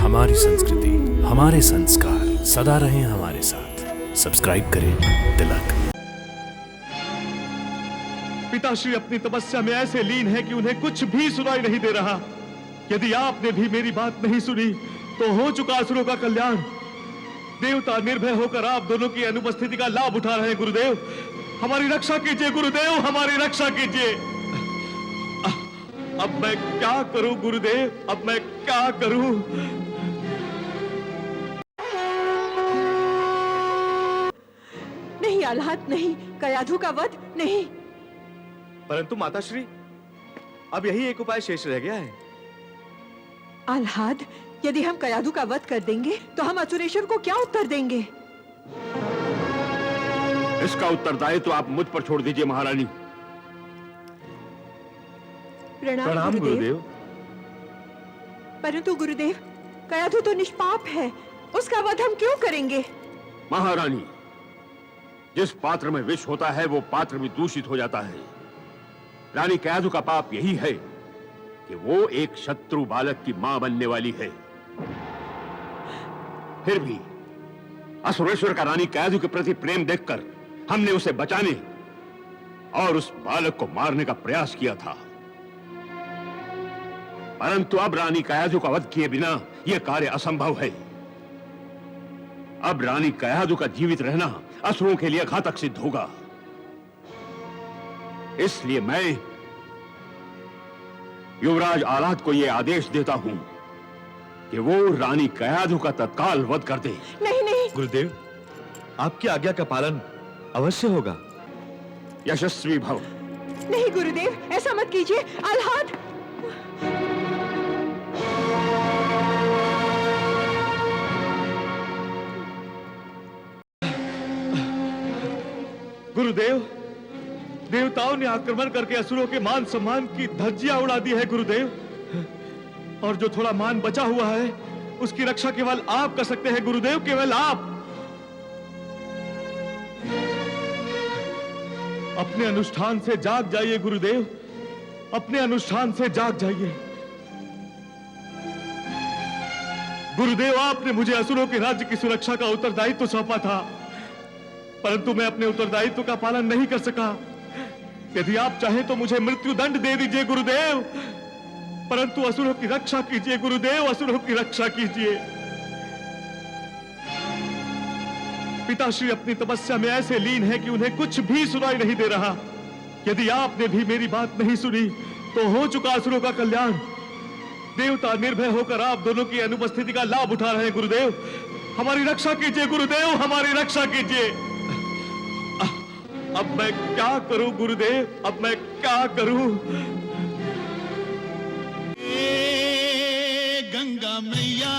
हमारी संस्कृति, हमारे संस्कार सदा रहें हमारे साथ। सब्सक्राइब करें तिलक। पिताश्री अपनी तपस्या में ऐसे लीन है कि उन्हें कुछ भी सुनाई नहीं दे रहा। यदि आपने भी मेरी बात नहीं सुनी तो हो चुका असुरों का कल्याण। देवता निर्भय होकर आप दोनों की अनुपस्थिति का लाभ उठा रहे हैं। गुरुदेव, हमारी रक्षा कीजिए। गुरुदेव, हमारी रक्षा कीजिए। अब मैं क्या करूं गुरुदेव, अब मैं क्या करूं? नहीं आह्लाद, नहीं कयाधु का वध नहीं। परंतु माताश्री, अब यही एक उपाय शेष रह गया है। आह्लाद, यदि हम कयाधु का वध कर देंगे तो हम असुरेश्वर को क्या उत्तर देंगे? इसका उत्तरदायित्व आप मुझ पर छोड़ दीजिए महारानी। प्रणाम गुरुदेव। परंतु गुरुदेव, कयाधु तो निष्पाप है, उसका वध हम क्यों करेंगे? महारानी, जिस पात्र में विष होता है वो पात्र भी दूषित हो जाता है। रानी कयाधु का पाप यही है कि वो एक शत्रु बालक की मां बनने वाली है। फिर भी असुरेश्वर का रानी कयाधु के प्रति प्रेम देखकर हमने उसे बचाने और उस बालक को मारने का प्रयास किया था। परंतु अब रानी कयाधु का वध किए बिना यह कार्य असंभव है। अब रानी कयाधु का जीवित रहना असुरों के लिए घातक सिद्ध होगा। इसलिए मैं युवराज आह्लाद को यह आदेश देता हूं कि वो रानी कयाधु का तत्काल वध कर दे। नहीं नहीं गुरुदेव, आपकी आज्ञा का पालन अवश्य होगा। यशस्वी भव। नहीं गुरुदेव, ऐसा मत कीजिए। आह्लाद, गुरुदेव, देवताओं ने आक्रमण करके असुरों के मान सम्मान की धज्जियां उड़ा दी है गुरुदेव। और जो थोड़ा मान बचा हुआ है उसकी रक्षा केवल आप कर सकते हैं गुरुदेव, केवल आप। अपने अनुष्ठान से जाग जाइए गुरुदेव, अपने अनुष्ठान से जाग जाइए। गुरुदेव, आपने मुझे असुरों के राज्य की सुरक्षा का उत्तरदायित्व सौंपा था, परंतु मैं अपने उत्तरदायित्व का पालन नहीं कर सका। यदि आप चाहें तो मुझे मृत्यु दंड दे दीजिए गुरुदेव, परंतु असुरों की रक्षा कीजिए गुरुदेव, असुरों की रक्षा कीजिए। पिताश्री अपनी तपस्या में ऐसे लीन है कि उन्हें कुछ भी सुनाई नहीं दे रहा। यदि आपने भी मेरी बात नहीं सुनी तो हो चुका असुरों का कल्याण। देवता निर्भय होकर आप दोनों की अनुपस्थिति का लाभ उठा रहे हैं। गुरुदेव, हमारी रक्षा कीजिए गुरुदेव, हमारी रक्षा कीजिए। अब मैं क्या करूं गुरुदेव, अब मैं क्या करूं? गंगा मैया